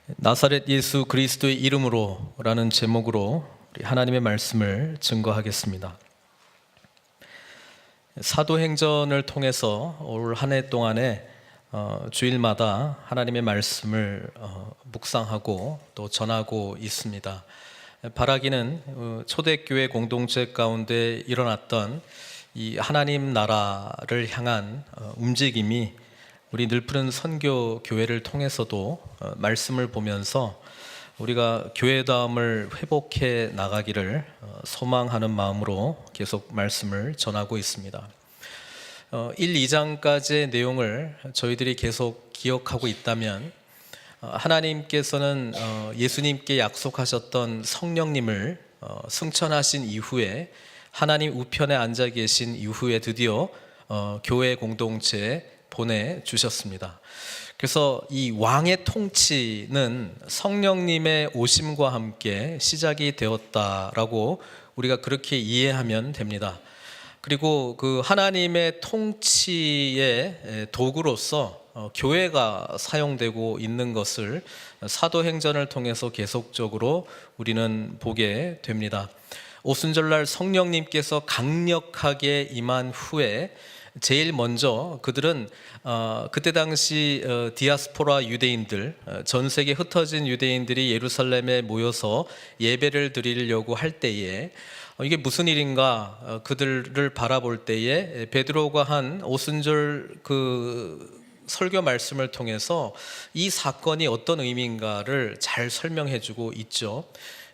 나사렛 예수 그리스도의 이름으로라는 제목으로 우리 하나님의 말씀을 증거하겠습니다. 사도행전을 통해서 올 한 해 동안에 주일마다 하나님의 말씀을 묵상하고 또 전하고 있습니다. 바라기는 초대교회 공동체 가운데 일어났던 이 하나님 나라를 향한 움직임이 우리 늘푸른 선교 교회를 통해서도 말씀을 보면서 우리가 교회다움을 회복해 나가기를 소망하는 마음으로 계속 말씀을 전하고 있습니다. 1, 2장까지의 내용을 저희들이 계속 기억하고 있다면 하나님께서는 예수님께 약속하셨던 성령님을 승천하신 이후에 하나님 우편에 앉아 계신 이후에 드디어 교회 공동체에 보내주셨습니다. 그래서 이 왕의 통치는 성령님의 오심과 함께 시작이 되었다라고 우리가 그렇게 이해하면 됩니다. 그리고 그 하나님의 통치의 도구로서 교회가 사용되고 있는 것을 사도행전을 통해서 계속적으로 우리는 보게 됩니다. 오순절날 성령님께서 강력하게 임한 후에 제일 먼저 그들은 그때 당시 디아스포라 유대인들, 전 세계 흩어진 유대인들이 예루살렘에 모여서 예배를 드리려고 할 때에 이게 무슨 일인가 그들을 바라볼 때에 베드로가 한 오순절 그 설교 말씀을 통해서 이 사건이 어떤 의미인가를 잘 설명해주고 있죠.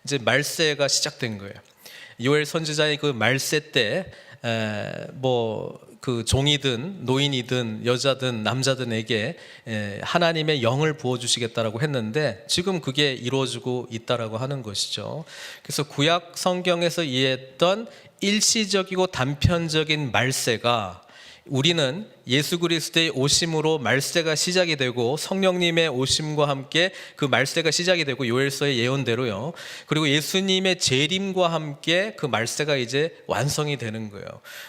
이제 말세가 시작된 거예요. 요엘 선지자의 그 말세 때 그 종이든 노인이든 여자든 남자든에게 하나님의 영을 부어주시겠다라고 했는데 지금 그게 이루어지고 있다라고 하는 것이죠. 그래서 구약 성경에서 이해했던 일시적이고 단편적인 말세가 우리는 예수 그리스도의 오심으로 말세가 시작이 되고 성령님의 오심과 함께 그 말세가 시작이 되고 요엘서의 예언대로요. 그리고 예수님의 재림과 함께 그 말세가 이제 완성이 되는 거예요.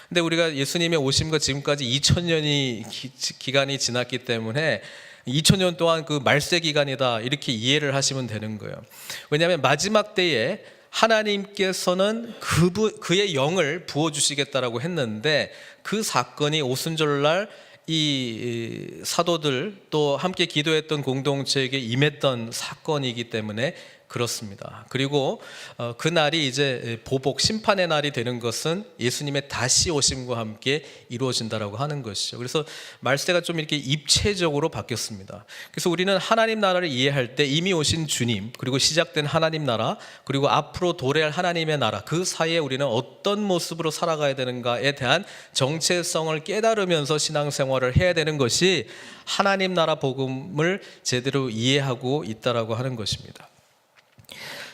근데 우리가 예수님의 오심과 지금까지 2000년이 기간이 지났기 때문에 2000년 동안 그 말세 기간이다 이렇게 이해를 하시면 되는 거예요. 왜냐하면 마지막 때에 하나님께서는 그의 영을 부어주시겠다라고 했는데 그 사건이 오순절날 이 사도들 또 함께 기도했던 공동체에게 임했던 사건이기 때문에 그렇습니다. 그리고 그날이 이제 보복 심판의 날이 되는 것은 예수님의 다시 오심과 함께 이루어진다라고 하는 것이죠. 그래서 말세가 좀 이렇게 입체적으로 바뀌었습니다. 그래서 우리는 하나님 나라를 이해할 때 이미 오신 주님 그리고 시작된 하나님 나라 그리고 앞으로 도래할 하나님의 나라 그 사이에 우리는 어떤 모습으로 살아가야 되는가에 대한 정체성을 깨달으면서 신앙생활을 해야 되는 것이 하나님 나라 복음을 제대로 이해하고 있다라고 하는 것입니다.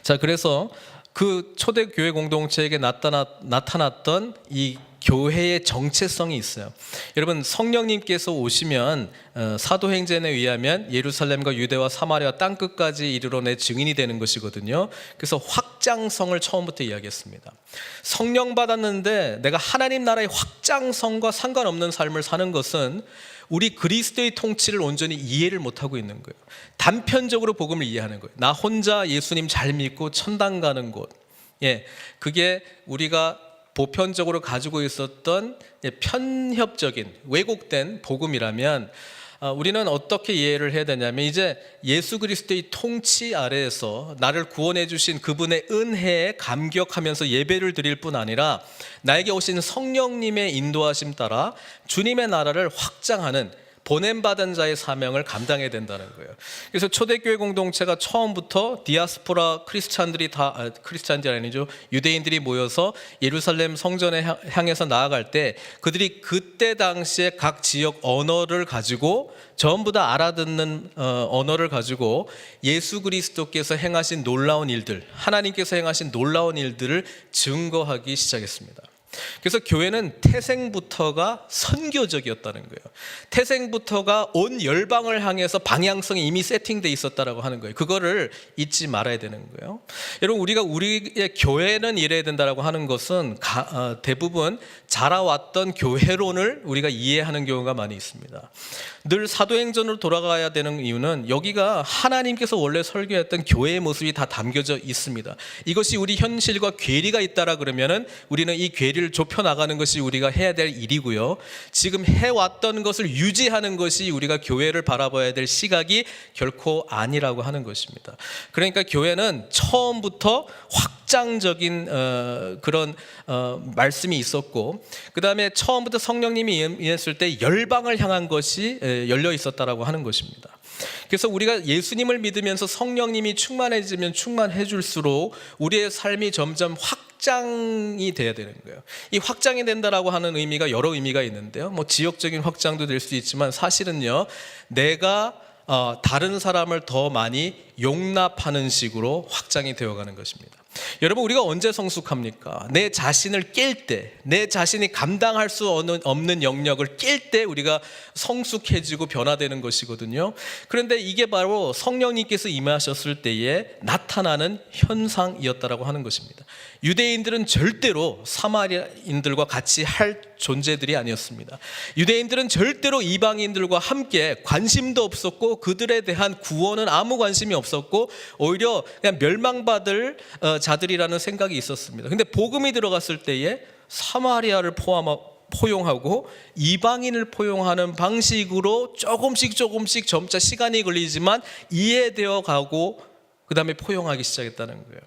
자, 그래서 그 초대교회 공동체에게 나타났던 이 교회의 정체성이 있어요. 여러분, 성령님께서 오시면 사도행전에 의하면 예루살렘과 유대와 사마리아 땅끝까지 이르러내 증인이 되는 것이거든요. 그래서 확장성을 처음부터 이야기했습니다. 성령 받았는데 내가 하나님 나라의 확장성과 상관없는 삶을 사는 것은 우리 그리스도의 통치를 온전히 이해를 못하고 있는 거예요. 단편적으로 복음을 이해하는 거예요. 나 혼자 예수님 잘 믿고 천당 가는 곳. 그게 우리가 보편적으로 가지고 있었던 편협적인 왜곡된 복음이라면 우리는 어떻게 이해를 해야 되냐면 이제 예수 그리스도의 통치 아래에서 나를 구원해 주신 그분의 은혜에 감격하면서 예배를 드릴 뿐 아니라 나에게 오신 성령님의 인도하심 따라 주님의 나라를 확장하는 보냄받은 자의 사명을 감당해야 된다는 거예요. 그래서 초대교회 공동체가 처음부터 디아스포라 크리스찬들이 아니죠. 유대인들이 모여서 예루살렘 성전에 향해서 나아갈 때 그들이 그때 당시에 각 지역 언어를 가지고 전부 다 알아듣는 언어를 가지고 예수 그리스도께서 행하신 놀라운 일들, 하나님께서 행하신 놀라운 일들을 증거하기 시작했습니다. 그래서 교회는 태생부터가 선교적이었다는 거예요. 태생부터가 온 열방을 향해서 방향성이 이미 세팅되어 있었다라고 하는 거예요. 그거를 잊지 말아야 되는 거예요. 여러분, 우리의 교회는 이래야 된다라고 하는 것은 대부분 자라왔던 교회론을 우리가 이해하는 경우가 많이 있습니다. 늘 사도행전으로 돌아가야 되는 이유는 여기가 하나님께서 원래 설계했던 교회의 모습이 다 담겨져 있습니다. 이것이 우리 현실과 괴리가 있다라 그러면은 우리는 이 괴리를 좁혀 나가는 것이 우리가 해야 될 일이고요. 지금 해왔던 것을 유지하는 것이 우리가 교회를 바라봐야 될 시각이 결코 아니라고 하는 것입니다. 그러니까 교회는 처음부터 확장적인 그런 말씀이 있었고, 그 다음에 처음부터 성령님이 임했을 때 열방을 향한 것이 열려 있었다라고 하는 것입니다. 그래서 우리가 예수님을 믿으면서 성령님이 충만해지면 충만해 줄수록 우리의 삶이 점점 확장이 돼야 되는 거예요. 이 확장이 된다라고 하는 의미가 여러 의미가 있는데요. 뭐 지역적인 확장도 될 수 있지만 사실은요, 내가 다른 사람을 더 많이 용납하는 식으로 확장이 되어가는 것입니다. 여러분, 우리가 언제 성숙합니까? 내 자신을 깰 때, 내 자신이 감당할 수 없는 영역을 깰 때 우리가 성숙해지고 변화되는 것이거든요. 그런데 이게 바로 성령님께서 임하셨을 때에 나타나는 현상이었다라고 하는 것입니다. 유대인들은 절대로 사마리아인들과 같이 할 존재들이 아니었습니다. 유대인들은 절대로 이방인들과 함께 관심도 없었고, 그들에 대한 구원은 아무 관심이 없었고, 오히려 그냥 멸망받을 자들이라는 생각이 있었습니다. 근데 복음이 들어갔을 때에 사마리아를 포용하고 이방인을 포용하는 방식으로 조금씩 점차 시간이 걸리지만 이해되어 가고, 그 다음에 포용하기 시작했다는 거예요.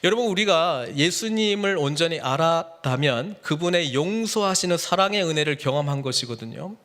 여러분, 우리가 예수님을 온전히 알았다면 그분의 용서하시는 사랑의 은혜를 경험한 것이거든요.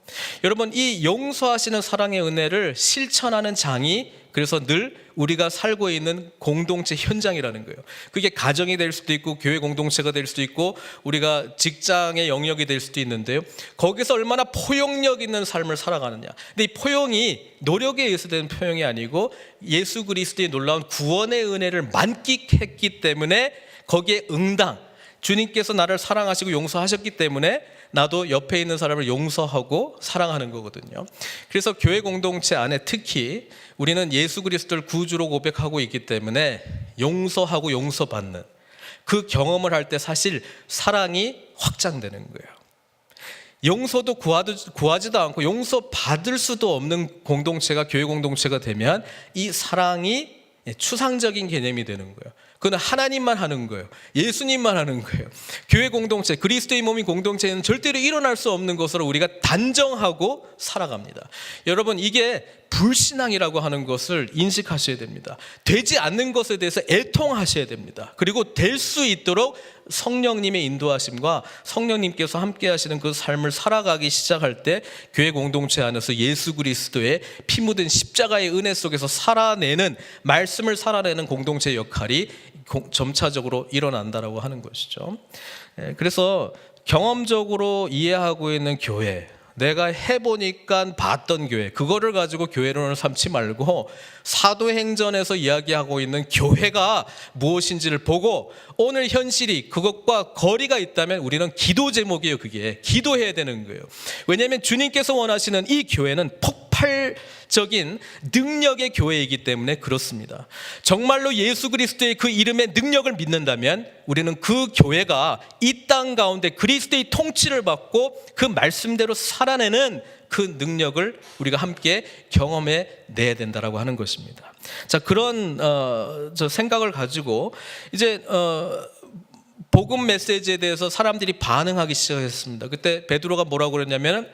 여러분, 이 용서하시는 사랑의 은혜를 실천하는 장이 그래서 늘 우리가 살고 있는 공동체 현장이라는 거예요. 그게 가정이 될 수도 있고 교회 공동체가 될 수도 있고 우리가 직장의 영역이 될 수도 있는데요. 거기서 얼마나 포용력 있는 삶을 살아가느냐. 근데 이 포용이 노력에 의해서 되는 포용이 아니고 예수 그리스도의 놀라운 구원의 은혜를 만끽했기 때문에 거기에 응당, 주님께서 나를 사랑하시고 용서하셨기 때문에 나도 옆에 있는 사람을 용서하고 사랑하는 거거든요. 그래서 교회 공동체 안에 특히 우리는 예수 그리스도를 구주로 고백하고 있기 때문에 용서하고 용서받는 그 경험을 할 때 사실 사랑이 확장되는 거예요. 용서도 구하지도 않고 용서받을 수도 없는 공동체가 교회 공동체가 되면 이 사랑이 추상적인 개념이 되는 거예요. 그건 하나님만 하는 거예요. 예수님만 하는 거예요. 교회 공동체, 그리스도의 몸인 공동체는 절대로 일어날 수 없는 것으로 우리가 단정하고 살아갑니다. 여러분, 이게 불신앙이라고 하는 것을 인식하셔야 됩니다. 되지 않는 것에 대해서 애통하셔야 됩니다. 그리고 될 수 있도록 성령님의 인도하심과 성령님께서 함께 하시는 그 삶을 살아가기 시작할 때 교회 공동체 안에서 예수 그리스도의 피 묻은 십자가의 은혜 속에서 살아내는, 말씀을 살아내는 공동체의 역할이 점차적으로 일어난다라고 하는 것이죠. 그래서 경험적으로 이해하고 있는 교회, 내가 해보니까 봤던 교회, 그거를 가지고 교회론을 삼지 말고 사도행전에서 이야기하고 있는 교회가 무엇인지를 보고 오늘 현실이 그것과 거리가 있다면 우리는 기도 제목이에요. 그게 기도해야 되는 거예요. 왜냐하면 주님께서 원하시는 이 교회는 폭발적인 능력의 교회이기 때문에 그렇습니다. 정말로 예수 그리스도의 그 이름의 능력을 믿는다면 우리는 그 교회가 이 땅 가운데 그리스도의 통치를 받고 그 말씀대로 살아내는 그 능력을 우리가 함께 경험해 내야 된다라고 하는 것입니다. 자, 그런 생각을 가지고 이제 복음 메시지에 대해서 사람들이 반응하기 시작했습니다. 그때 베드로가 뭐라고 그랬냐면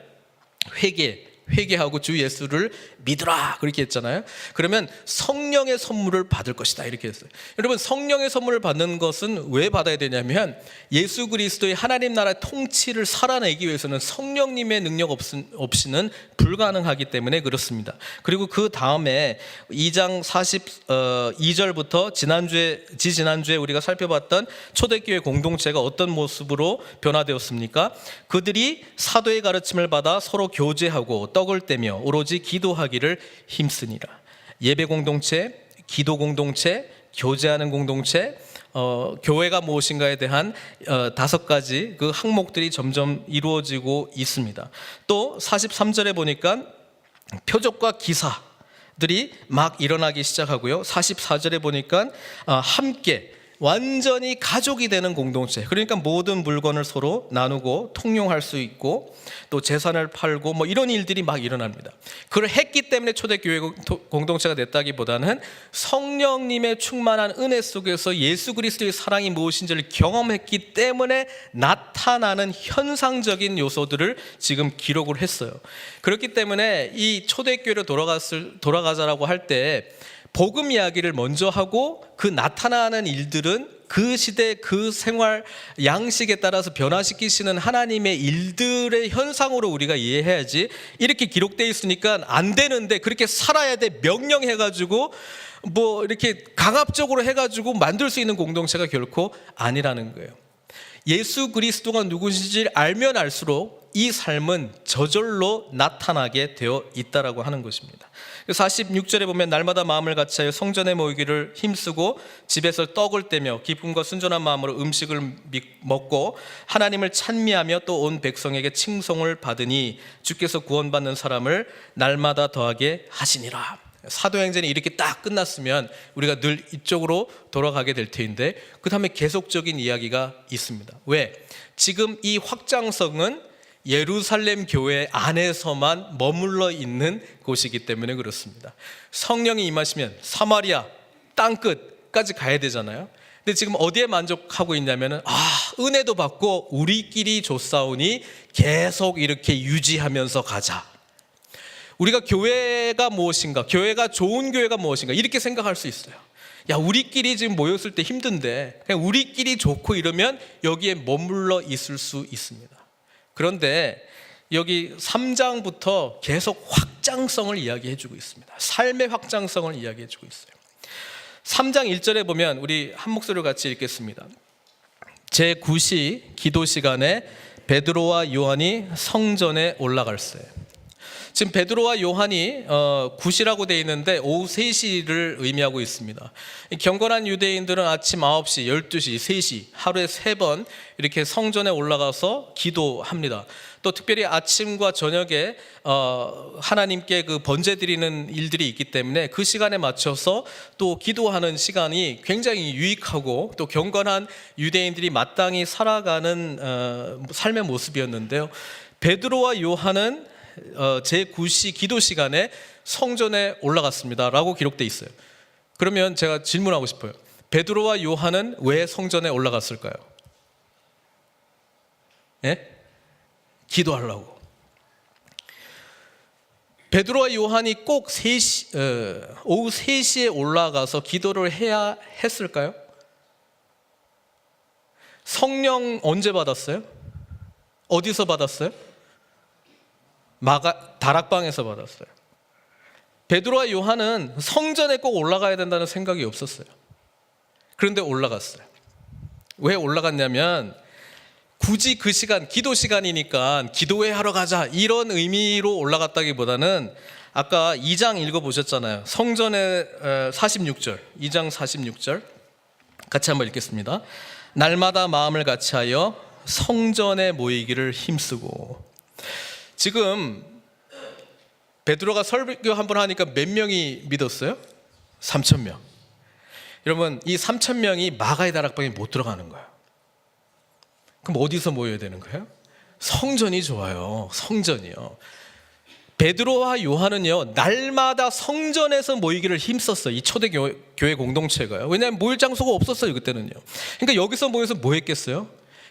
회개하고 주 예수를 믿으라 그렇게 했잖아요. 그러면 성령의 선물을 받을 것이다 이렇게 했어요. 여러분, 성령의 선물을 받는 것은 왜 받아야 되냐면 예수 그리스도의 하나님 나라의 통치를 살아내기 위해서는 성령님의 능력 없이는 불가능하기 때문에 그렇습니다. 그리고 그 다음에 2장 42절부터 지난주에 우리가 살펴봤던 초대교회 공동체가 어떤 모습으로 변화되었습니까? 그들이 사도의 가르침을 받아 서로 교제하고 떡을 떼며 오로지 기도하기를 힘쓰니라. 예배 공동체, 기도 공동체, 교제하는 공동체, 교회가 무엇인가에 대한 5가지 그 항목들이 점점 이루어지고 있습니다. 또 43절에 보니까 표적과 기사들이 막 일어나기 시작하고요. 44절에 보니까 함께 완전히 가족이 되는 공동체, 그러니까 모든 물건을 서로 나누고 통용할 수 있고 또 재산을 팔고 뭐 이런 일들이 막 일어납니다. 그걸 했기 때문에 초대교회 공동체가 됐다기보다는 성령님의 충만한 은혜 속에서 예수 그리스도의 사랑이 무엇인지를 경험했기 때문에 나타나는 현상적인 요소들을 지금 기록을 했어요. 그렇기 때문에 이 초대교회로 돌아가자라고 할 때 복음 이야기를 먼저 하고 그 나타나는 일들은 그 시대 그 생활 양식에 따라서 변화시키시는 하나님의 일들의 현상으로 우리가 이해해야지, 이렇게 기록되어 있으니까 안 되는데 그렇게 살아야 돼 명령해가지고 뭐 이렇게 강압적으로 해가지고 만들 수 있는 공동체가 결코 아니라는 거예요. 예수 그리스도가 누구신지 알면 알수록 이 삶은 저절로 나타나게 되어 있다라고 하는 것입니다. 46절에 보면 날마다 마음을 같이하여 성전에 모이기를 힘쓰고 집에서 떡을 떼며 기쁨과 순전한 마음으로 음식을 먹고 하나님을 찬미하며 또 온 백성에게 칭송을 받으니 주께서 구원받는 사람을 날마다 더하게 하시니라. 사도행전이 이렇게 딱 끝났으면 우리가 늘 이쪽으로 돌아가게 될 터인데 그 다음에 계속적인 이야기가 있습니다. 왜? 지금 이 확장성은 예루살렘 교회 안에서만 머물러 있는 곳이기 때문에 그렇습니다. 성령이 임하시면 사마리아 땅끝까지 가야 되잖아요. 근데 지금 어디에 만족하고 있냐면은 은혜도 받고 우리끼리 줬사오니 계속 이렇게 유지하면서 가자. 우리가 교회가 무엇인가, 교회가 좋은 교회가 무엇인가 이렇게 생각할 수 있어요. 야, 우리끼리 지금 모였을 때 힘든데 그냥 우리끼리 좋고 이러면 여기에 머물러 있을 수 있습니다. 그런데 여기 3장부터 계속 확장성을 이야기해 주고 있습니다. 삶의 확장성을 이야기해 주고 있어요. 3장 1절에 보면 우리 한 목소리로 같이 읽겠습니다. 제9시 기도 시간에 베드로와 요한이 성전에 올라갈세. 지금 베드로와 요한이 9시라고 되어 있는데 오후 3시를 의미하고 있습니다. 경건한 유대인들은 아침 9시, 12시, 3시 하루에 3번 이렇게 성전에 올라가서 기도합니다. 또 특별히 아침과 저녁에 하나님께 그 번제 드리는 일들이 있기 때문에 그 시간에 맞춰서 또 기도하는 시간이 굉장히 유익하고 또 경건한 유대인들이 마땅히 살아가는 삶의 모습이었는데요. 베드로와 요한은 제9시 기도 시간에 성전에 올라갔습니다 라고 기록되어 있어요. 그러면 제가 질문하고 싶어요. 베드로와 요한은 왜 성전에 올라갔을까요? 예? 기도하려고. 베드로와 요한이 꼭 오후 3시에 올라가서 기도를 해야 했을까요? 성령 언제 받았어요? 어디서 받았어요? 다락방에서 받았어요. 베드로와 요한은 성전에 꼭 올라가야 된다는 생각이 없었어요. 그런데 올라갔어요. 왜 올라갔냐면 굳이 그 시간, 기도 시간이니까 기도회 하러 가자 이런 의미로 올라갔다기보다는 아까 2장 읽어보셨잖아요. 성전의 46절, 2장 46절 같이 한번 읽겠습니다. 날마다 마음을 같이하여 성전에 모이기를 힘쓰고. 지금 베드로가 설교 한 번 하니까 몇 명이 믿었어요? 3,000명. 여러분, 이 3,000명이 마가의 다락방에 못 들어가는 거예요. 그럼 어디서 모여야 되는 거예요? 성전이 좋아요. 성전이요. 베드로와 요한은요, 날마다 성전에서 모이기를 힘썼어요. 이 초대교회 공동체가요. 왜냐하면 모일 장소가 없었어요, 그때는요. 그러니까 여기서 모여서 뭐 했겠어요?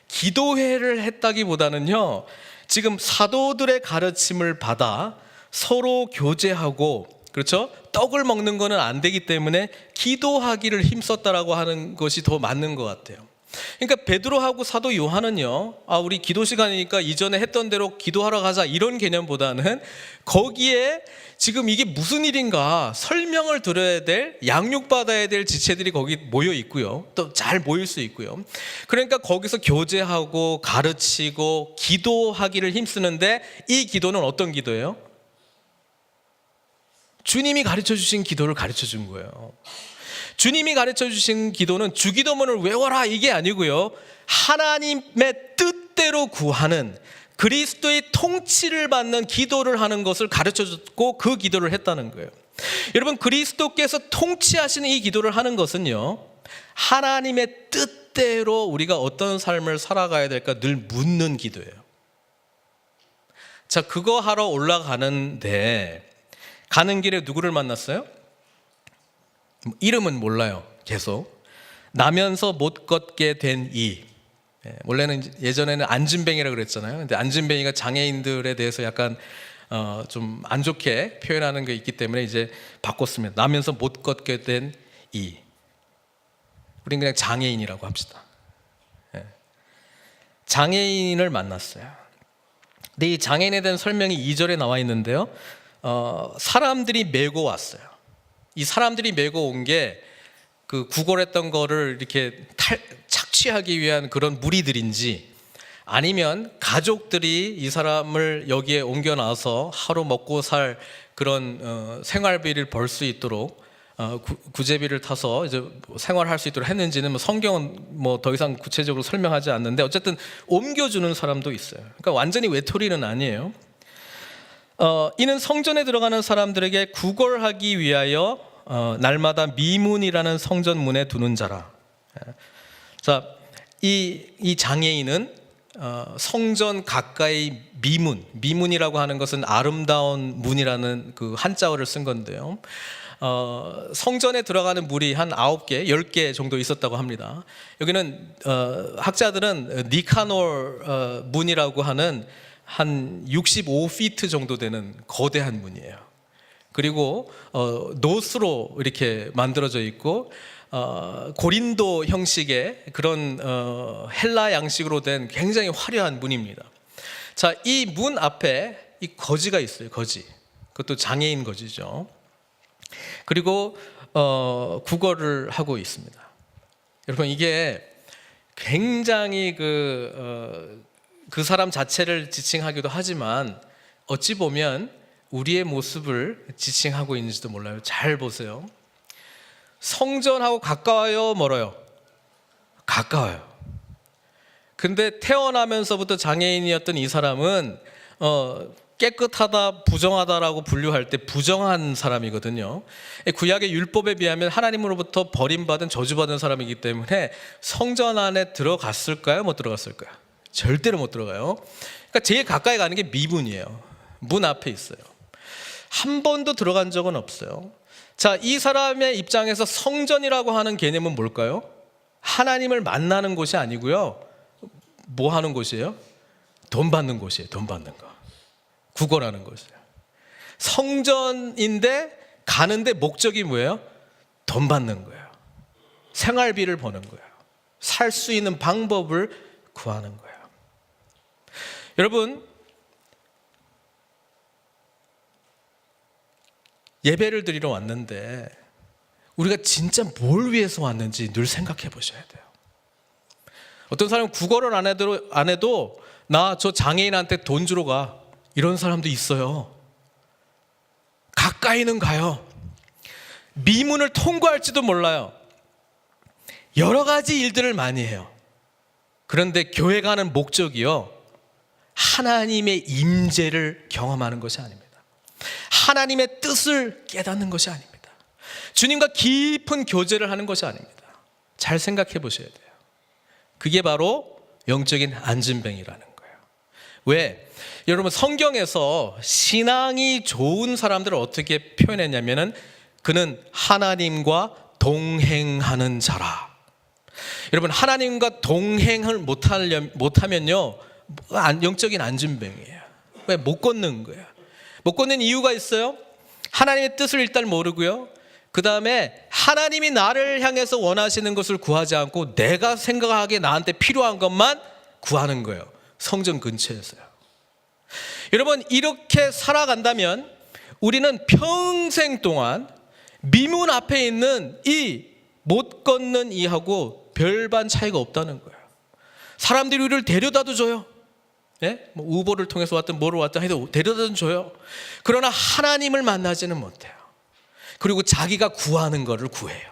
기도회를 했다기보다는요, 지금 사도들의 가르침을 받아 서로 교제하고, 그렇죠? 떡을 먹는 거는 안 되기 때문에 기도하기를 힘썼다라고 하는 것이 더 맞는 것 같아요. 그러니까 베드로하고 사도 요한은요, 우리 기도 시간이니까 이전에 했던 대로 기도하러 가자 이런 개념보다는 거기에 지금 이게 무슨 일인가 설명을 들어야 될, 양육받아야 될 지체들이 거기 모여 있고요. 또 잘 모일 수 있고요. 그러니까 거기서 교제하고 가르치고 기도하기를 힘쓰는데 이 기도는 어떤 기도예요? 주님이 가르쳐 주신 기도를 가르쳐 준 거예요. 주님이 가르쳐 주신 기도는 주기도문을 외워라 이게 아니고요, 하나님의 뜻대로 구하는, 그리스도의 통치를 받는 기도를 하는 것을 가르쳐 줬고 그 기도를 했다는 거예요. 여러분, 그리스도께서 통치하시는 이 기도를 하는 것은요, 하나님의 뜻대로 우리가 어떤 삶을 살아가야 될까 늘 묻는 기도예요. 자, 그거 하러 올라가는데 가는 길에 누구를 만났어요? 이름은 몰라요. 계속 나면서 못 걷게 된 이, 원래는 예전에는 안진뱅이라고 그랬잖아요. 근데 안진뱅이가 장애인들에 대해서 약간 좀 안 좋게 표현하는 게 있기 때문에 이제 바꿨습니다. 나면서 못 걷게 된 이. 우린 그냥 장애인이라고 합시다. 장애인을 만났어요. 근데 이 장애인에 대한 설명이 2절에 나와 있는데요, 사람들이 메고 왔어요. 이 사람들이 메고 온 게 그 구걸했던 거를 이렇게 착취하기 위한 그런 무리들인지, 아니면 가족들이 이 사람을 여기에 옮겨놔서 하루 먹고 살 그런 생활비를 벌 수 있도록 구제비를 타서 이제 생활할 수 있도록 했는지는 성경은 뭐 더 이상 구체적으로 설명하지 않는데, 어쨌든 옮겨주는 사람도 있어요. 그러니까 완전히 외톨이는 아니에요. 이는 성전에 들어가는 사람들에게 구걸하기 위하여 날마다 미문이라는 성전 문에 두는 자라. 자, 이 장애인은 성전 가까이 미문이라고 하는 것은 아름다운 문이라는 그 한자어를 쓴 건데요, 성전에 들어가는 문이 한 9개, 10개 정도 있었다고 합니다. 여기는 학자들은 니카노르 문이라고 하는 한 65피트 정도 되는 거대한 문이에요. 그리고 노스로 이렇게 만들어져 있고 고린도 형식의 그런 헬라 양식으로 된 굉장히 화려한 문입니다. 자, 이 문 앞에 이 거지가 있어요. 거지. 그것도 장애인 거지죠. 그리고 구걸을 하고 있습니다. 여러분, 이게 굉장히 그 사람 자체를 지칭하기도 하지만 어찌 보면 우리의 모습을 지칭하고 있는지도 몰라요. 잘 보세요. 성전하고 가까워요, 멀어요? 가까워요. 근데 태어나면서부터 장애인이었던 이 사람은 깨끗하다, 부정하다라고 분류할 때 부정한 사람이거든요. 구약의 율법에 비하면 하나님으로부터 버림받은, 저주받은 사람이기 때문에 성전 안에 들어갔을까요? 못 들어갔을까요? 절대로 못 들어가요. 그러니까 제일 가까이 가는 게 미문이에요. 문 앞에 있어요. 한 번도 들어간 적은 없어요. 자, 이 사람의 입장에서 성전이라고 하는 개념은 뭘까요? 하나님을 만나는 곳이 아니고요, 뭐 하는 곳이에요? 돈 받는 곳이에요. 돈 받는 거. 구걸하는 곳이에요. 성전인데 가는데 목적이 뭐예요? 돈 받는 거예요. 생활비를 버는 거예요. 살 수 있는 방법을 구하는 거예요. 여러분, 예배를 드리러 왔는데 우리가 진짜 뭘 위해서 왔는지 늘 생각해 보셔야 돼요. 어떤 사람은 구걸을 안 해도 나 저 장애인한테 돈 주러 가, 이런 사람도 있어요. 가까이는 가요. 미문을 통과할지도 몰라요. 여러 가지 일들을 많이 해요. 그런데 교회 가는 목적이요, 하나님의 임재를 경험하는 것이 아닙니다. 하나님의 뜻을 깨닫는 것이 아닙니다. 주님과 깊은 교제를 하는 것이 아닙니다. 잘 생각해 보셔야 돼요. 그게 바로 영적인 안진뱅이라는 거예요. 왜? 여러분, 성경에서 신앙이 좋은 사람들을 어떻게 표현했냐면은 그는 하나님과 동행하는 자라. 여러분, 하나님과 동행을 못하면요, 영적인 안진뱅이에요. 왜? 못 걷는 거예요. 못 걷는 이유가 있어요. 하나님의 뜻을 일단 모르고요, 그 다음에 하나님이 나를 향해서 원하시는 것을 구하지 않고 내가 생각하기에 나한테 필요한 것만 구하는 거예요. 성전 근처에서요. 여러분, 이렇게 살아간다면 우리는 평생 동안 미문 앞에 있는 이 못 걷는 이하고 별반 차이가 없다는 거예요. 사람들이 우리를 데려다도 줘요. 예? 뭐 우버를 통해서 왔든 뭐로 왔든 해도 데려다도 줘요. 그러나 하나님을 만나지는 못해요. 그리고 자기가 구하는 것을 구해요.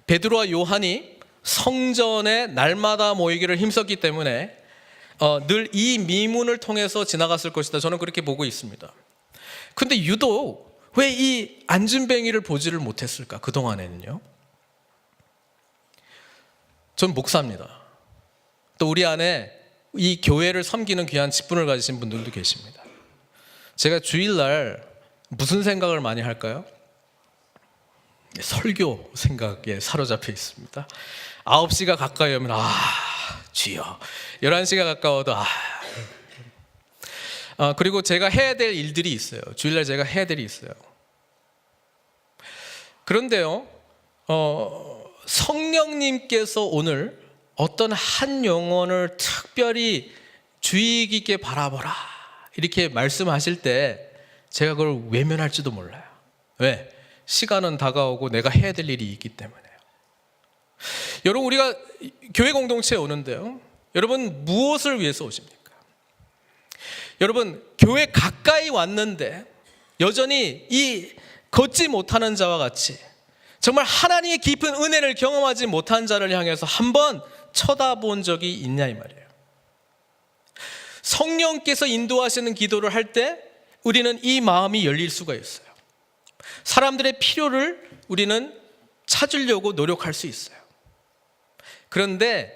베드로와 요한이 성전에 날마다 모이기를 힘썼기 때문에 늘 이 미문을 통해서 지나갔을 것이다. 저는 그렇게 보고 있습니다. 근데 유독 왜 이 안진뱅이를 보지를 못했을까? 그동안에는요. 전 목사입니다. 또 우리 안에 이 교회를 섬기는 귀한 직분을 가지신 분들도 계십니다. 제가 주일날 무슨 생각을 많이 할까요? 설교 생각에 사로잡혀 있습니다. 9시가 가까이 오면 주여, 11시가 가까워도 그리고 제가 해야 될 일들이 있어요. 주일날 제가 해야 될 일이 있어요. 그런데요, 성령님께서 오늘 어떤 한 영혼을 특별히 주의 깊게 바라보라 이렇게 말씀하실 때 제가 그걸 외면할지도 몰라요. 왜? 시간은 다가오고 내가 해야 될 일이 있기 때문에요. 여러분, 우리가 교회 공동체에 오는데요, 여러분 무엇을 위해서 오십니까? 여러분, 교회 가까이 왔는데 여전히 이 걷지 못하는 자와 같이 정말 하나님의 깊은 은혜를 경험하지 못한 자를 향해서 한번 쳐다본 적이 있냐 이 말이에요. 성령께서 인도하시는 기도를 할 때 우리는 이 마음이 열릴 수가 있어요. 사람들의 필요를 우리는 찾으려고 노력할 수 있어요. 그런데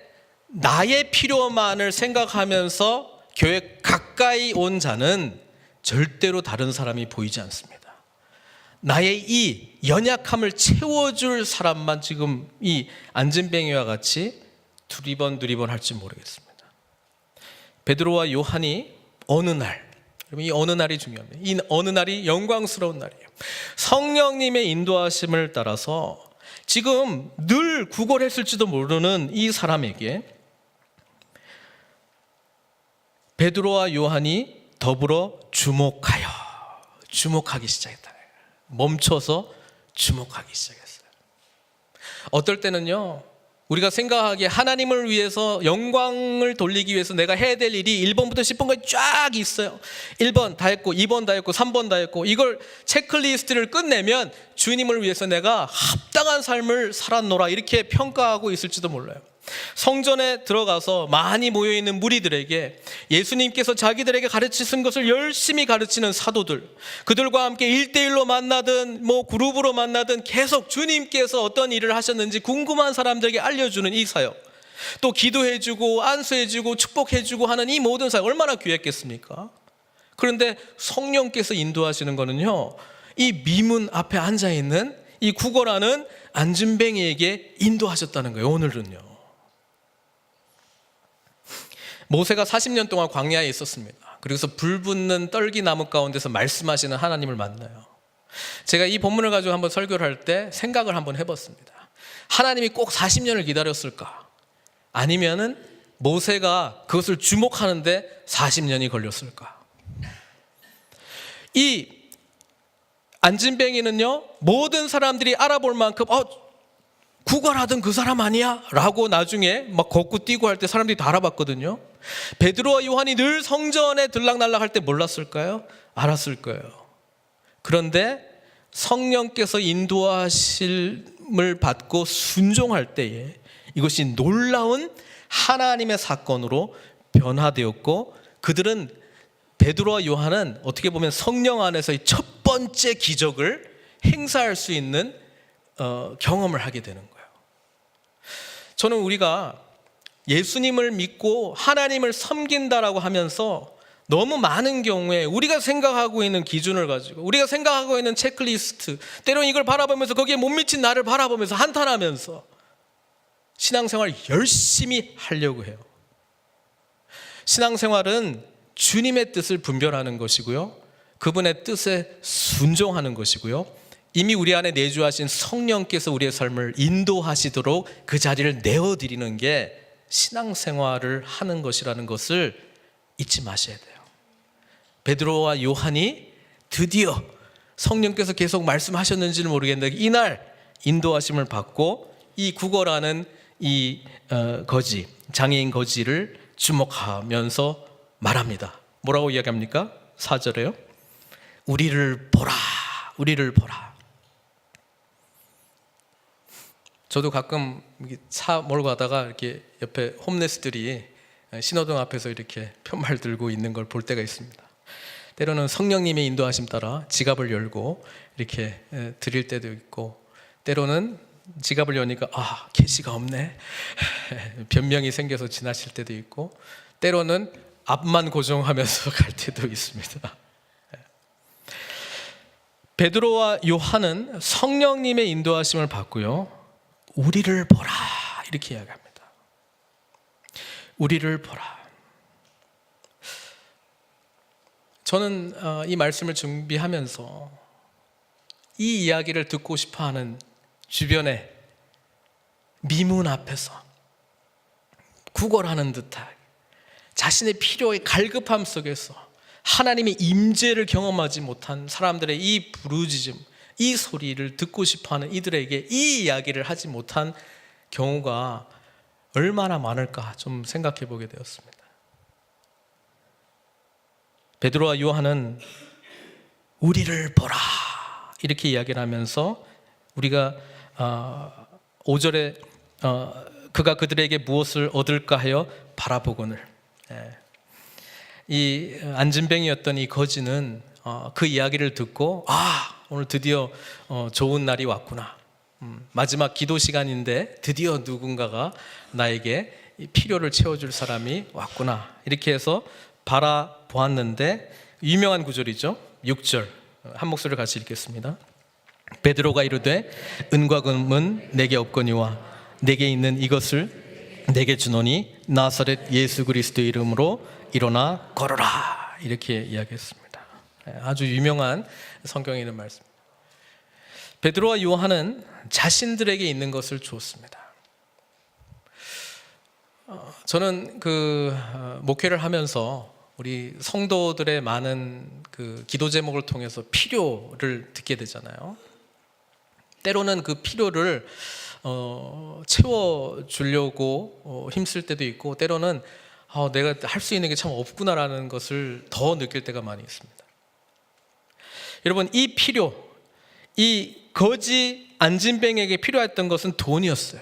나의 필요만을 생각하면서 교회 가까이 온 자는 절대로 다른 사람이 보이지 않습니다. 나의 이 연약함을 채워줄 사람만 지금 이 안진뱅이와 같이 두리번 할지 모르겠습니다. 베드로와 요한이 어느 날, 이 어느 날이 중요합니다. 이 어느 날이 영광스러운 날이에요. 성령님의 인도하심을 따라서 지금 늘 구걸했을지도 모르는 이 사람에게 베드로와 요한이 더불어 주목하기 시작했다. 멈춰서 주목하기 시작했어요. 어떨 때는요, 우리가 생각하기에 하나님을 위해서 영광을 돌리기 위해서 내가 해야 될 일이 1번부터 10번까지 쫙 있어요. 1번 다 했고 2번 다 했고 3번 다 했고 이걸 체크리스트를 끝내면 주님을 위해서 내가 합당한 삶을 살았노라 이렇게 평가하고 있을지도 몰라요. 성전에 들어가서 많이 모여있는 무리들에게 예수님께서 자기들에게 가르치신 것을 열심히 가르치는 사도들, 그들과 함께 1대1로 만나든 그룹으로 만나든 계속 주님께서 어떤 일을 하셨는지 궁금한 사람들에게 알려주는 이 사역, 또 기도해주고 안수해주고 축복해주고 하는 이 모든 사역 얼마나 귀했겠습니까? 그런데 성령께서 인도하시는 거는요, 이 미문 앞에 앉아있는 이 구걸하는 안진뱅이에게 인도하셨다는 거예요. 오늘은요, 모세가 40년 동안 광야에 있었습니다. 그래서 불붙는 떨기나무 가운데서 말씀하시는 하나님을 만나요. 제가 이 본문을 가지고 한번 설교를 할 때 생각을 한번 해봤습니다. 하나님이 꼭 40년을 기다렸을까? 아니면은 모세가 그것을 주목하는데 40년이 걸렸을까? 이 안진뱅이는요, 모든 사람들이 알아볼 만큼 구걸하던 그 사람 아니야? 라고 나중에 막 걷고 뛰고 할 때 사람들이 다 알아봤거든요. 베드로와 요한이 늘 성전에 들락날락 할 때 몰랐을까요? 알았을 거예요. 그런데 성령께서 인도하심을 받고 순종할 때에 이것이 놀라운 하나님의 사건으로 변화되었고, 그들은, 베드로와 요한은 어떻게 보면 성령 안에서의 첫 번째 기적을 행사할 수 있는 경험을 하게 되는 거예요. 저는 우리가 예수님을 믿고 하나님을 섬긴다라고 하면서 너무 많은 경우에 우리가 생각하고 있는 기준을 가지고, 우리가 생각하고 있는 체크리스트, 때로는 이걸 바라보면서 거기에 못 미친 나를 바라보면서 한탄하면서 신앙생활을 열심히 하려고 해요. 신앙생활은 주님의 뜻을 분별하는 것이고요, 그분의 뜻에 순종하는 것이고요, 이미 우리 안에 내주하신 성령께서 우리의 삶을 인도하시도록 그 자리를 내어드리는 게 신앙생활을 하는 것이라는 것을 잊지 마셔야 돼요. 베드로와 요한이 드디어 성령께서 계속 말씀하셨는지는 모르겠는데 이날 인도하심을 받고 이 구걸하는 이 거지, 장애인 거지를 주목하면서 말합니다. 뭐라고 이야기합니까? 4절에요. 우리를 보라, 우리를 보라. 저도 가끔 차 몰고 가다가 이렇게 옆에 홈레스들이 신호등 앞에서 이렇게 편말 들고 있는 걸 볼 때가 있습니다. 때로는 성령님의 인도하심 따라 지갑을 열고 이렇게 드릴 때도 있고, 때로는 지갑을 여니까 캐시가 없네 변명이 생겨서 지나칠 때도 있고, 때로는 앞만 고정하면서 갈 때도 있습니다. 베드로와 요한은 성령님의 인도하심을 받고요, 우리를 보라 이렇게 이야기합니다. 우리를 보라. 저는 이 말씀을 준비하면서 이 이야기를 듣고 싶어하는 주변의 미문 앞에서 구걸하는 듯하게 자신의 필요의 갈급함 속에서 하나님의 임재를 경험하지 못한 사람들의 이 부르짖음, 이 소리를 듣고 싶어하는 이들에게 이 이야기를 하지 못한 경우가 얼마나 많을까 좀 생각해 보게 되었습니다. 베드로와 요한은 우리를 보라 이렇게 이야기를 하면서 우리가 5절에 그가 그들에게 무엇을 얻을까 하여 바라보거늘, 이 안진뱅이였던 이 거지는 그 이야기를 듣고 오늘 드디어 좋은 날이 왔구나, 마지막 기도 시간인데 드디어 누군가가 나에게 필요를 채워줄 사람이 왔구나 이렇게 해서 바라보았는데, 유명한 구절이죠. 6절 한 목소리를 같이 읽겠습니다. 베드로가 이르되 은과 금은 내게 없거니와 내게 있는 이것을 내게 주노니 나사렛 예수 그리스도의 이름으로 일어나 걸어라 이렇게 이야기했습니다. 아주 유명한 성경에 있는 말씀. 베드로와 요한은 자신들에게 있는 것을 주었습니다. 저는 목회를 하면서 우리 성도들의 많은 기도 제목을 통해서 필요를 듣게 되잖아요. 때로는 그 필요를 채워주려고 힘쓸 때도 있고, 때로는 내가 할 수 있는 게 참 없구나라는 것을 더 느낄 때가 많이 있습니다. 여러분, 이 필요, 이 거지 안진뱅에게 필요했던 것은 돈이었어요.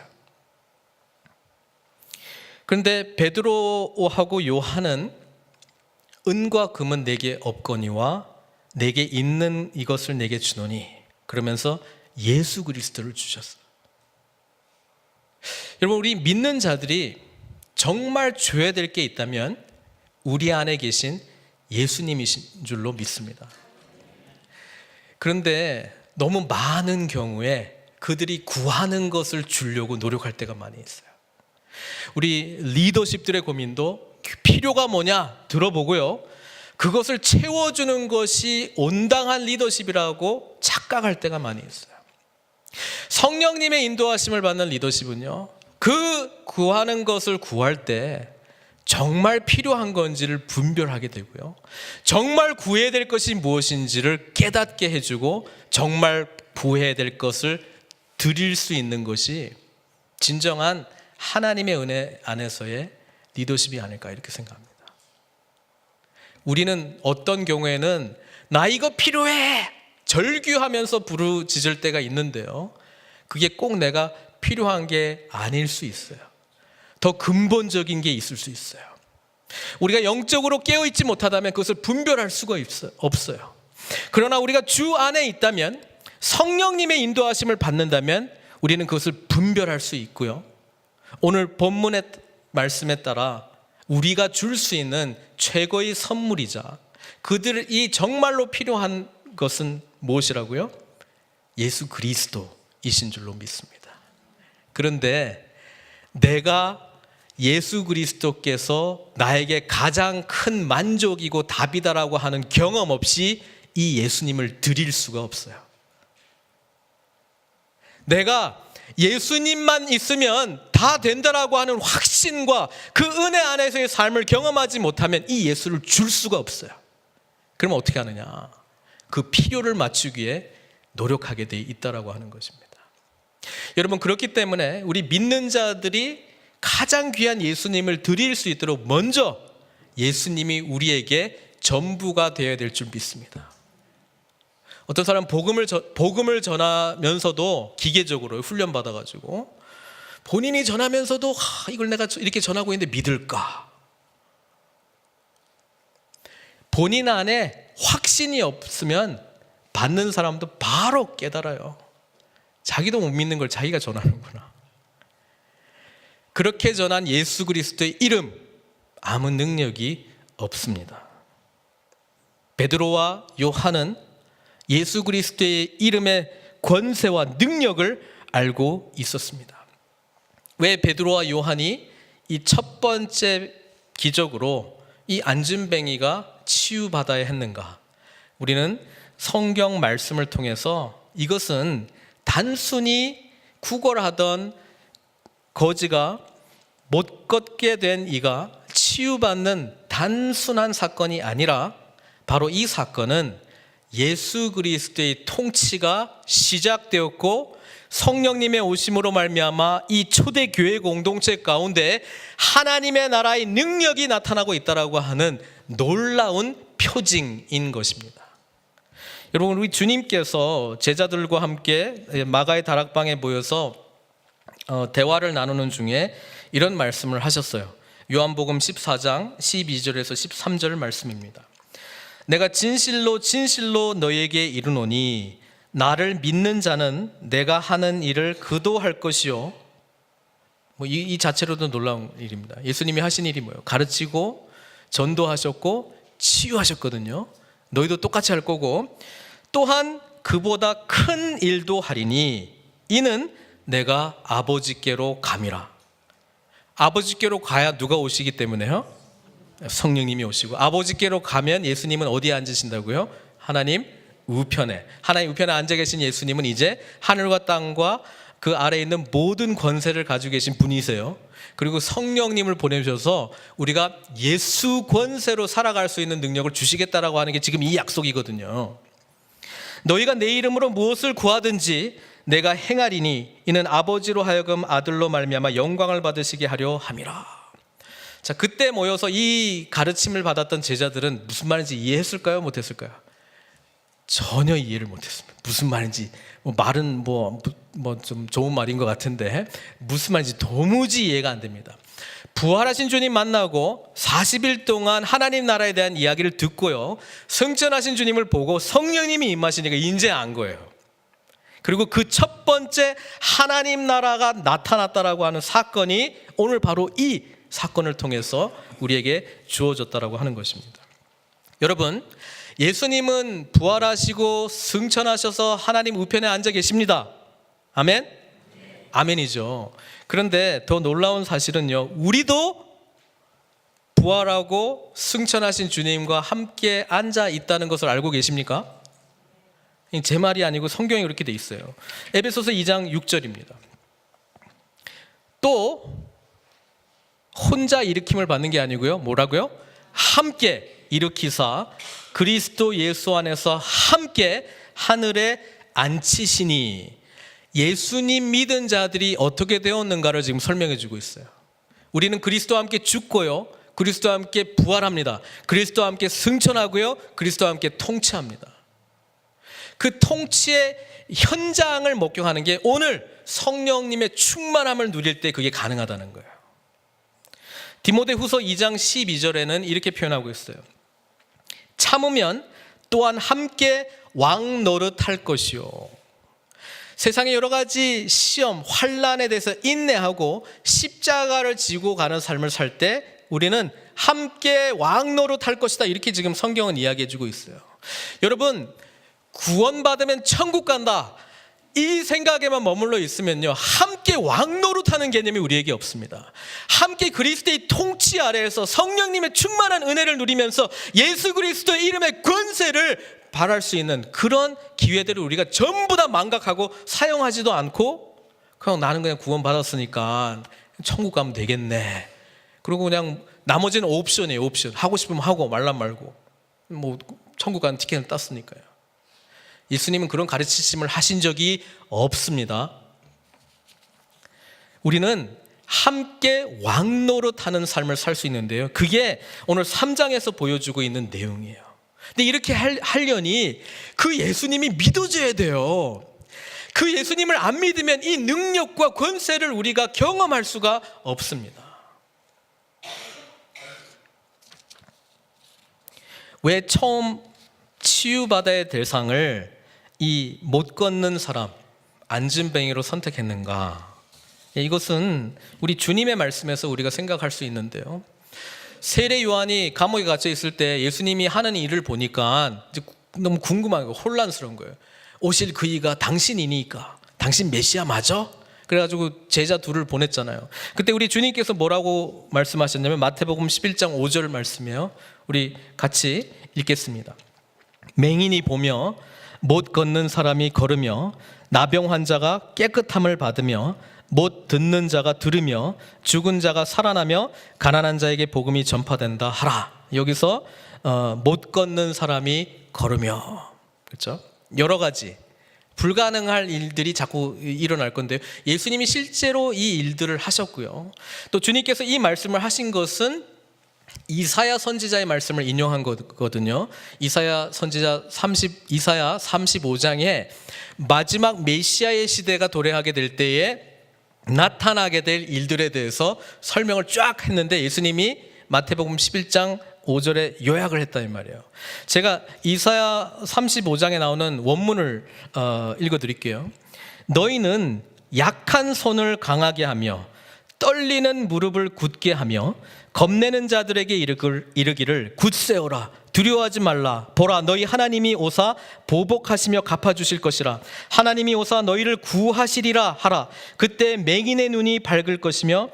그런데 베드로하고 요한은 은과 금은 내게 없거니와 내게 있는 이것을 내게 주노니, 그러면서 예수 그리스도를 주셨어요. 여러분, 우리 믿는 자들이 정말 줘야 될 게 있다면 우리 안에 계신 예수님이신 줄로 믿습니다. 그런데 너무 많은 경우에 그들이 구하는 것을 주려고 노력할 때가 많이 있어요. 우리 리더십들의 고민도 필요가 뭐냐 들어보고요, 그것을 채워주는 것이 온당한 리더십이라고 착각할 때가 많이 있어요. 성령님의 인도하심을 받는 리더십은요, 그 구하는 것을 구할 때 정말 필요한 건지를 분별하게 되고요, 정말 구해야 될 것이 무엇인지를 깨닫게 해주고 정말 구해야 될 것을 드릴 수 있는 것이 진정한 하나님의 은혜 안에서의 리더십이 아닐까 이렇게 생각합니다. 우리는 어떤 경우에는 나 이거 필요해 절규하면서 부르짖을 때가 있는데요, 그게 꼭 내가 필요한 게 아닐 수 있어요. 더 근본적인 게 있을 수 있어요. 우리가 영적으로 깨어있지 못하다면 그것을 분별할 수가 없어요. 그러나 우리가 주 안에 있다면, 성령님의 인도하심을 받는다면 우리는 그것을 분별할 수 있고요, 오늘 본문의 말씀에 따라 우리가 줄 수 있는 최고의 선물이자 그들이 정말로 필요한 것은 무엇이라고요? 예수 그리스도이신 줄로 믿습니다. 그런데 내가 예수 그리스도께서 나에게 가장 큰 만족이고 답이다라고 하는 경험 없이 이 예수님을 드릴 수가 없어요. 내가 예수님만 있으면 다 된다라고 하는 확신과 그 은혜 안에서의 삶을 경험하지 못하면 이 예수를 줄 수가 없어요. 그러면 어떻게 하느냐? 그 필요를 맞추기 위해 노력하게 돼 있다라고 하는 것입니다. 여러분, 그렇기 때문에 우리 믿는 자들이 가장 귀한 예수님을 드릴 수 있도록 먼저 예수님이 우리에게 전부가 되어야 될 줄 믿습니다. 어떤 사람은 복음을 전하면서도 기계적으로 훈련받아가지고 본인이 전하면서도 이걸 내가 이렇게 전하고 있는데 믿을까? 본인 안에 확신이 없으면 받는 사람도 바로 깨달아요. 자기도 못 믿는 걸 자기가 전하는구나. 그렇게 전한 예수 그리스도의 이름, 아무 능력이 없습니다. 베드로와 요한은 예수 그리스도의 이름의 권세와 능력을 알고 있었습니다. 왜 베드로와 요한이 이 첫 번째 기적으로 이 안진뱅이가 치유받아야 했는가? 우리는 성경 말씀을 통해서 이것은 단순히 구걸하던 거지가 못 걷게 된 이가 치유받는 단순한 사건이 아니라 바로 이 사건은 예수 그리스도의 통치가 시작되었고 성령님의 오심으로 말미암아 이 초대교회 공동체 가운데 하나님의 나라의 능력이 나타나고 있다라고 하는 놀라운 표징인 것입니다. 여러분, 우리 주님께서 제자들과 함께 마가의 다락방에 모여서 대화를 나누는 중에 이런 말씀을 하셨어요. 요한복음 14장 12절에서 13절 말씀입니다. 내가 진실로 진실로 너에게 이르노니 나를 믿는 자는 내가 하는 일을 그도 할 것이요. 이 자체로도 놀라운 일입니다. 예수님이 하신 일이 뭐예요? 가르치고 전도하셨고 치유하셨거든요. 너희도 똑같이 할 거고 또한 그보다 큰 일도 하리니 이는 내가 아버지께로 감이라. 아버지께로 가야 누가 오시기 때문에요? 성령님이 오시고, 아버지께로 가면 예수님은 어디에 앉으신다고요? 하나님 우편에. 하나님 우편에 앉아 계신 예수님은 이제 하늘과 땅과 그 아래에 있는 모든 권세를 가지고 계신 분이세요. 그리고 성령님을 보내셔서 우리가 예수 권세로 살아갈 수 있는 능력을 주시겠다라고 하는 게 지금 이 약속이거든요. 너희가 내 이름으로 무엇을 구하든지 내가 행하리니 이는 아버지로 하여금 아들로 말미암아 영광을 받으시게 하려 함이라. 자, 그때 모여서 이 가르침을 받았던 제자들은 무슨 말인지 이해했을까요? 못했을까요? 전혀 이해를 못했습니다. 무슨 말인지 말은 좀 좋은 말인 것 같은데 무슨 말인지 도무지 이해가 안 됩니다. 부활하신 주님 만나고 40일 동안 하나님 나라에 대한 이야기를 듣고요, 승천하신 주님을 보고 성령님이 임하시니까 이제 안 거예요. 그리고 그 첫 번째 하나님 나라가 나타났다라고 하는 사건이 오늘 바로 이 사건을 통해서 우리에게 주어졌다라고 하는 것입니다. 여러분, 예수님은 부활하시고 승천하셔서 하나님 우편에 앉아 계십니다. 아멘? 아멘이죠. 그런데 더 놀라운 사실은요, 우리도 부활하고 승천하신 주님과 함께 앉아 있다는 것을 알고 계십니까? 제 말이 아니고 성경에 그렇게 돼 있어요. 에베소서 2장 6절입니다. 또 혼자 일으킴을 받는 게 아니고요, 뭐라고요? 함께 일으키사 그리스도 예수 안에서 함께 하늘에 앉히시니. 예수님 믿은 자들이 어떻게 되었는가를 지금 설명해 주고 있어요. 우리는 그리스도와 함께 죽고요, 그리스도와 함께 부활합니다. 그리스도와 함께 승천하고요, 그리스도와 함께 통치합니다. 그 통치의 현장을 목격하는 게 오늘 성령님의 충만함을 누릴 때 그게 가능하다는 거예요. 디모데후서 2장 12절에는 이렇게 표현하고 있어요. 참으면 또한 함께 왕 노릇할 것이요. 세상의 여러 가지 시험, 환난에 대해서 인내하고 십자가를 지고 가는 삶을 살 때 우리는 함께 왕 노릇할 것이다, 이렇게 지금 성경은 이야기해 주고 있어요. 여러분, 구원받으면 천국 간다, 이 생각에만 머물러 있으면요, 함께 왕 노릇하는 개념이 우리에게 없습니다. 함께 그리스도의 통치 아래에서 성령님의 충만한 은혜를 누리면서 예수 그리스도의 이름의 권세를 발할 수 있는 그런 기회들을 우리가 전부 다 망각하고 사용하지도 않고 그냥 나는 그냥 구원받았으니까 천국 가면 되겠네, 그리고 그냥 나머지는 옵션이에요. 옵션. 하고 싶으면 하고 말란 말고 천국 가는 티켓을 땄으니까요. 예수님은 그런 가르치심을 하신 적이 없습니다. 우리는 함께 왕노릇하는 삶을 살 수 있는데요, 그게 오늘 3장에서 보여주고 있는 내용이에요. 근데 이렇게 하려니 그 예수님이 믿어져야 돼요. 그 예수님을 안 믿으면 이 능력과 권세를 우리가 경험할 수가 없습니다. 왜 처음 치유받아야 될 상을 이 못 걷는 사람, 안진뱅이로 선택했는가? 이것은 우리 주님의 말씀에서 우리가 생각할 수 있는데요. 세례 요한이 감옥에 갇혀 있을 때 예수님이 하는 일을 보니까 이제 너무 궁금한 거예요. 혼란스러운 거예요. 오실 그 이가 당신이니까, 당신 메시아 맞아? 그래가지고 제자 둘을 보냈잖아요. 그때 우리 주님께서 뭐라고 말씀하셨냐면 마태복음 11장 5절 말씀이에요. 우리 같이 읽겠습니다. 맹인이 보며 못 걷는 사람이 걸으며 나병 환자가 깨끗함을 받으며 못 듣는 자가 들으며 죽은 자가 살아나며 가난한 자에게 복음이 전파된다 하라. 여기서 못 걷는 사람이 걸으며, 그렇죠? 여러 가지 불가능할 일들이 자꾸 일어날 건데요. 예수님이 실제로 이 일들을 하셨고요. 또 주님께서 이 말씀을 하신 것은 이사야 선지자의 말씀을 인용한 거거든요. 이사야 선지자 이사야 35장에 마지막 메시아의 시대가 도래하게 될 때에 나타나게 될 일들에 대해서 설명을 쫙 했는데 예수님이 마태복음 11장 5절에 요약을 했다 이 말이에요. 제가 이사야 35장에 나오는 원문을 읽어드릴게요. 너희는 약한 손을 강하게 하며 떨리는 무릎을 굳게 하며 겁내는 자들에게 이르기를 굳세어라 두려워하지 말라. 보라 너희 하나님이 오사 보복하시며 갚아주실 것이라. 하나님이 오사 너희를 구하시리라 하라. 그때 맹인의 눈이 밝을 것이며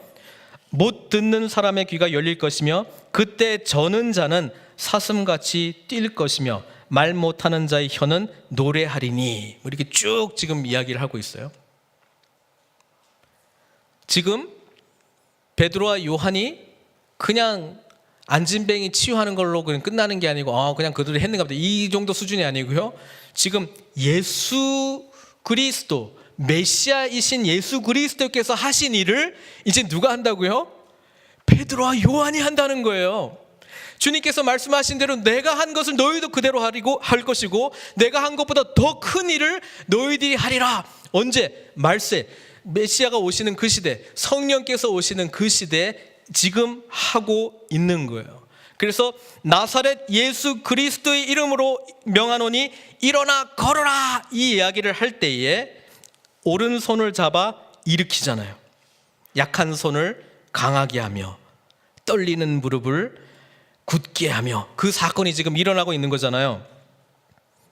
못 듣는 사람의 귀가 열릴 것이며 그때 저는 자는 사슴같이 뛸 것이며 말 못하는 자의 혀는 노래하리니. 이렇게 쭉 지금 이야기를 하고 있어요. 지금 베드로와 요한이 그냥 안진뱅이 치유하는 걸로 그냥 끝나는 게 아니고 그냥 그들이 했는가 보다 이 정도 수준이 아니고요. 지금 예수 그리스도 메시아이신 예수 그리스도께서 하신 일을 이제 누가 한다고요? 베드로와 요한이 한다는 거예요. 주님께서 말씀하신 대로 내가 한 것을 너희도 그대로 할 것이고 내가 한 것보다 더 큰 일을 너희들이 하리라. 언제? 말세 메시아가 오시는 그 시대, 성령께서 오시는 그 시대에 지금 하고 있는 거예요. 그래서 나사렛 예수 그리스도의 이름으로 명하노니 일어나 걸어라 이 이야기를 할 때에 오른손을 잡아 일으키잖아요. 약한 손을 강하게 하며 떨리는 무릎을 굳게 하며 그 사건이 지금 일어나고 있는 거잖아요.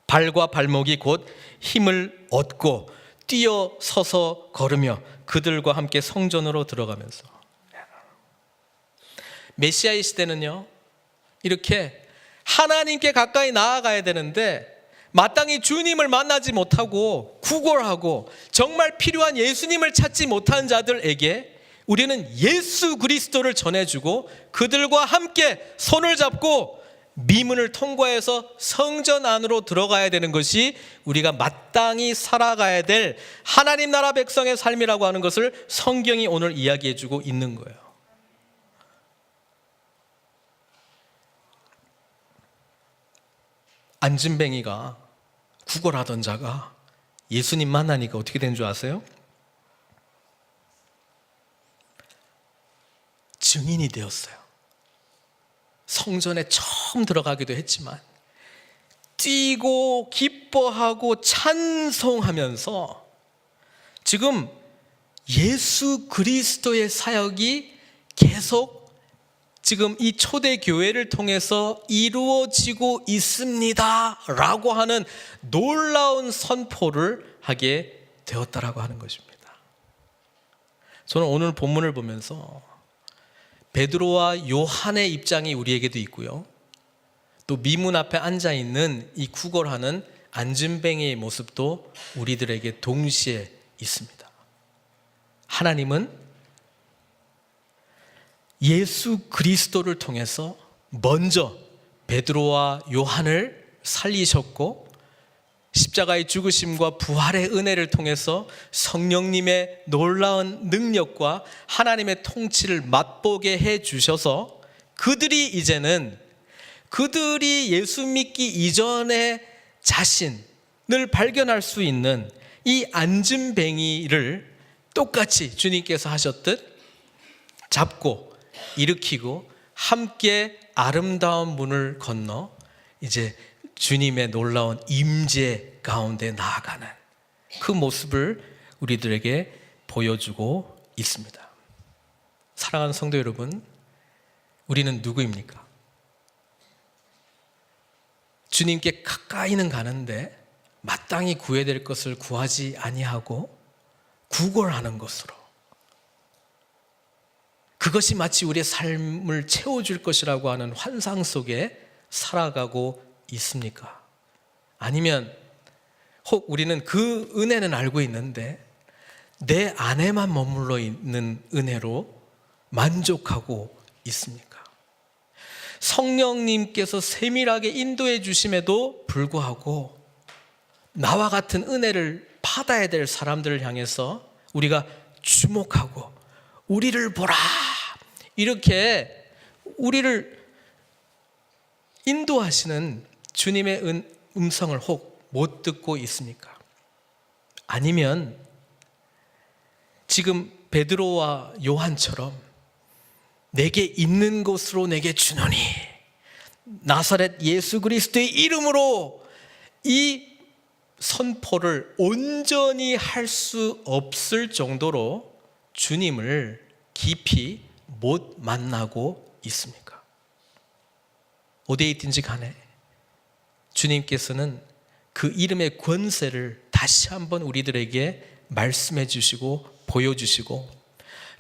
발과 발목이 곧 힘을 얻고 뛰어 서서 걸으며 그들과 함께 성전으로 들어가면서 메시아의 시대는요 이렇게 하나님께 가까이 나아가야 되는데 마땅히 주님을 만나지 못하고 구걸하고 정말 필요한 예수님을 찾지 못한 자들에게 우리는 예수 그리스도를 전해주고 그들과 함께 손을 잡고 미문을 통과해서 성전 안으로 들어가야 되는 것이 우리가 마땅히 살아가야 될 하나님 나라 백성의 삶이라고 하는 것을 성경이 오늘 이야기해주고 있는 거예요. 안진뱅이가 구걸하던 자가 예수님 만나니까 어떻게 된 줄 아세요? 증인이 되었어요. 성전에 처음 들어가기도 했지만 뛰고 기뻐하고 찬송하면서 지금 예수 그리스도의 사역이 계속 지금 이 초대교회를 통해서 이루어지고 있습니다 라고 하는 놀라운 선포를 하게 되었다라고 하는 것입니다. 저는 오늘 본문을 보면서 베드로와 요한의 입장이 우리에게도 있고요, 또 미문 앞에 앉아있는 이 구걸하는 안진뱅이의 모습도 우리들에게 동시에 있습니다. 하나님은 예수 그리스도를 통해서 먼저 베드로와 요한을 살리셨고 십자가의 죽으심과 부활의 은혜를 통해서 성령님의 놀라운 능력과 하나님의 통치를 맛보게 해주셔서 그들이 이제는 그들이 예수 믿기 이전의 자신을 발견할 수 있는 이 안진뱅이를 똑같이 주님께서 하셨듯 잡고 일으키고 함께 아름다운 문을 건너 이제 주님의 놀라운 임재 가운데 나아가는 그 모습을 우리들에게 보여주고 있습니다. 사랑하는 성도 여러분, 우리는 누구입니까? 주님께 가까이는 가는데 마땅히 구해야 될 것을 구하지 아니하고 구걸하는 것으로, 그것이 마치 우리의 삶을 채워줄 것이라고 하는 환상 속에 살아가고 있습니까? 아니면 혹 우리는 그 은혜는 알고 있는데 내 안에만 머물러 있는 은혜로 만족하고 있습니까? 성령님께서 세밀하게 인도해 주심에도 불구하고 나와 같은 은혜를 받아야 될 사람들을 향해서 우리가 주목하고 우리를 보라, 이렇게 우리를 인도하시는 주님의 음성을 혹 못 듣고 있습니까? 아니면 지금 베드로와 요한처럼 내게 있는 것으로 내게 주노니 나사렛 예수 그리스도의 이름으로 이 선포를 온전히 할 수 없을 정도로 주님을 깊이 못 만나고 있습니까? 어디에 있든지 간에 주님께서는 그 이름의 권세를 다시 한번 우리들에게 말씀해 주시고 보여주시고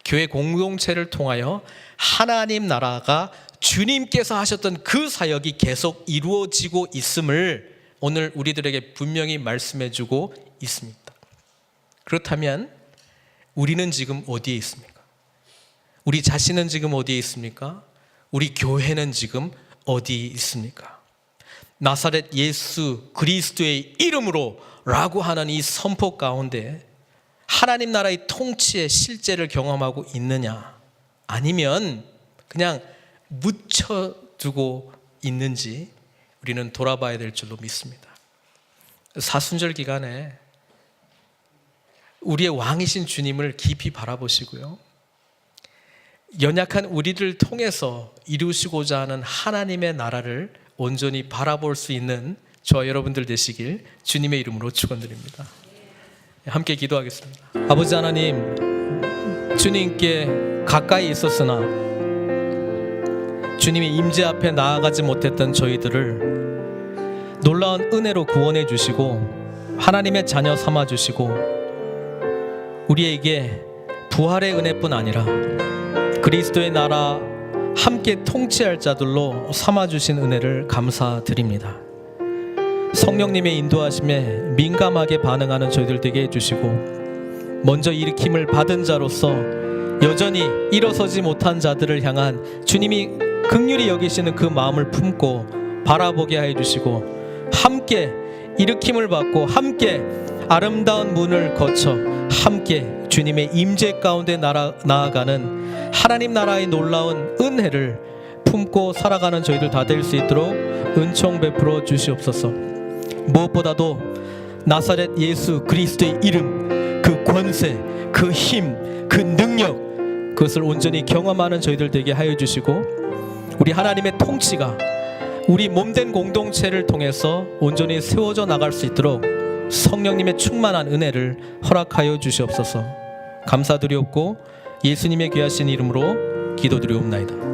교회 공동체를 통하여 하나님 나라가 주님께서 하셨던 그 사역이 계속 이루어지고 있음을 오늘 우리들에게 분명히 말씀해 주고 있습니다. 그렇다면 우리는 지금 어디에 있습니까? 우리 자신은 지금 어디에 있습니까? 우리 교회는 지금 어디에 있습니까? 나사렛 예수 그리스도의 이름으로 라고 하는 이 선포 가운데 하나님 나라의 통치의 실제를 경험하고 있느냐, 아니면 그냥 묻혀두고 있는지 우리는 돌아봐야 될 줄로 믿습니다. 사순절 기간에 우리의 왕이신 주님을 깊이 바라보시고요, 연약한 우리를 통해서 이루시고자 하는 하나님의 나라를 온전히 바라볼 수 있는 저와 여러분들 되시길 주님의 이름으로 축원드립니다. 함께 기도하겠습니다. 아버지 하나님, 주님께 가까이 있었으나 주님의 임재 앞에 나아가지 못했던 저희들을 놀라운 은혜로 구원해 주시고 하나님의 자녀 삼아 주시고 우리에게 부활의 은혜뿐 아니라 그리스도의 나라 함께 통치할 자들로 삼아주신 은혜를 감사드립니다. 성령님의 인도하심에 민감하게 반응하는 저희들 되게 해주시고 먼저 일으킴을 받은 자로서 여전히 일어서지 못한 자들을 향한 주님이 긍휼히 여기시는 그 마음을 품고 바라보게 해주시고 함께 일으킴을 받고 함께 아름다운 문을 거쳐 함께 주님의 임재 가운데 나아가는 하나님 나라의 놀라운 은혜를 품고 살아가는 저희들 다 될 수 있도록 은총 베풀어 주시옵소서. 무엇보다도 나사렛 예수 그리스도의 이름, 그 권세, 그 힘, 그 능력, 그것을 온전히 경험하는 저희들 되게 하여 주시고 우리 하나님의 통치가 우리 몸된 공동체를 통해서 온전히 세워져 나갈 수 있도록 성령님의 충만한 은혜를 허락하여 주시옵소서. 감사드리옵고 예수님의 귀하신 이름으로 기도드리옵나이다.